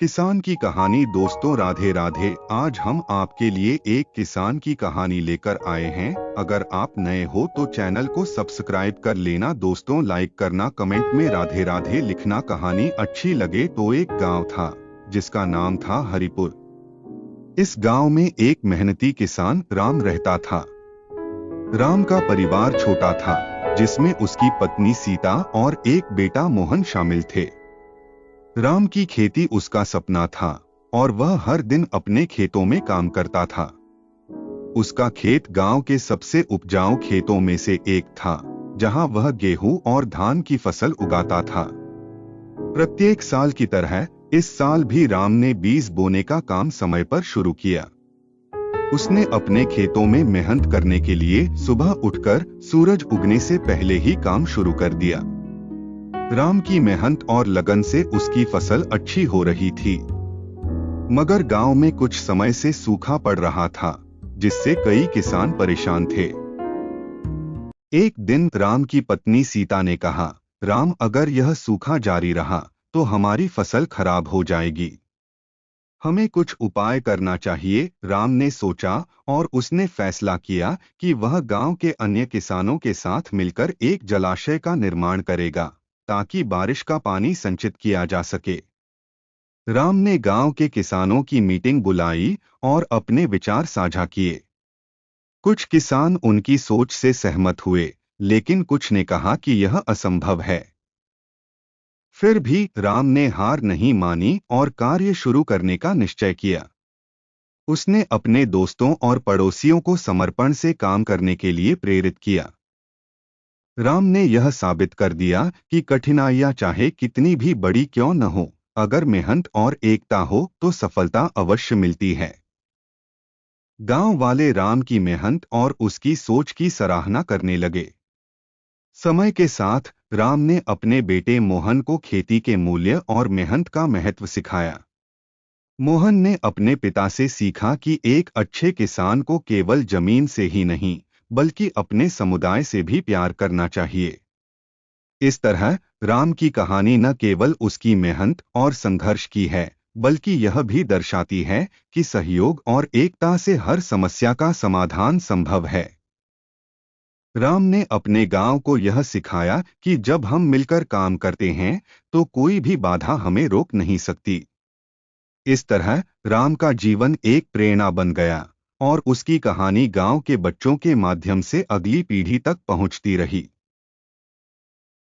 किसान की कहानी। दोस्तों राधे राधे। आज हम आपके लिए एक किसान की कहानी लेकर आए हैं। अगर आप नए हो तो चैनल को सब्सक्राइब कर लेना। दोस्तों लाइक करना, कमेंट में राधे राधे लिखना। कहानी अच्छी लगे तो। एक गांव था जिसका नाम था हरिपुर। इस गांव में एक मेहनती किसान राम रहता था। राम का परिवार छोटा था, जिसमें उसकी पत्नी सीता और एक बेटा मोहन शामिल थे। राम की खेती उसका सपना था और वह हर दिन अपने खेतों में काम करता था। उसका खेत गांव के सबसे उपजाऊ खेतों में से एक था, जहां वह गेहूं और धान की फसल उगाता था। प्रत्येक साल की तरह इस साल भी राम ने बीज बोने का काम समय पर शुरू किया। उसने अपने खेतों में मेहनत करने के लिए सुबह उठकर सूरज उगने से पहले ही काम शुरू कर दिया। राम की मेहनत और लगन से उसकी फसल अच्छी हो रही थी, मगर गांव में कुछ समय से सूखा पड़ रहा था, जिससे कई किसान परेशान थे। एक दिन राम की पत्नी सीता ने कहा, राम, अगर यह सूखा जारी रहा तो हमारी फसल खराब हो जाएगी। हमें कुछ उपाय करना चाहिए। राम ने सोचा और उसने फैसला किया कि वह गांव के अन्य किसानों के साथ मिलकर एक जलाशय का निर्माण करेगा, ताकि बारिश का पानी संचित किया जा सके। राम ने गांव के किसानों की मीटिंग बुलाई और अपने विचार साझा किए। कुछ किसान उनकी सोच से सहमत हुए, लेकिन कुछ ने कहा कि यह असंभव है। फिर भी राम ने हार नहीं मानी और कार्य शुरू करने का निश्चय किया। उसने अपने दोस्तों और पड़ोसियों को समर्पण से काम करने के लिए प्रेरित किया। राम ने यह साबित कर दिया कि कठिनाइयां चाहे कितनी भी बड़ी क्यों न हो, अगर मेहनत और एकता हो तो सफलता अवश्य मिलती है। गांव वाले राम की मेहनत और उसकी सोच की सराहना करने लगे। समय के साथ राम ने अपने बेटे मोहन को खेती के मूल्य और मेहनत का महत्व सिखाया। मोहन ने अपने पिता से सीखा कि एक अच्छे किसान को केवल जमीन से ही नहीं, बल्कि अपने समुदाय से भी प्यार करना चाहिए। इस तरह राम की कहानी न केवल उसकी मेहनत और संघर्ष की है, बल्कि यह भी दर्शाती है कि सहयोग और एकता से हर समस्या का समाधान संभव है। राम ने अपने गांव को यह सिखाया कि जब हम मिलकर काम करते हैं तो कोई भी बाधा हमें रोक नहीं सकती। इस तरह राम का जीवन एक प्रेरणा बन गया और उसकी कहानी गांव के बच्चों के माध्यम से अगली पीढ़ी तक पहुंचती रही।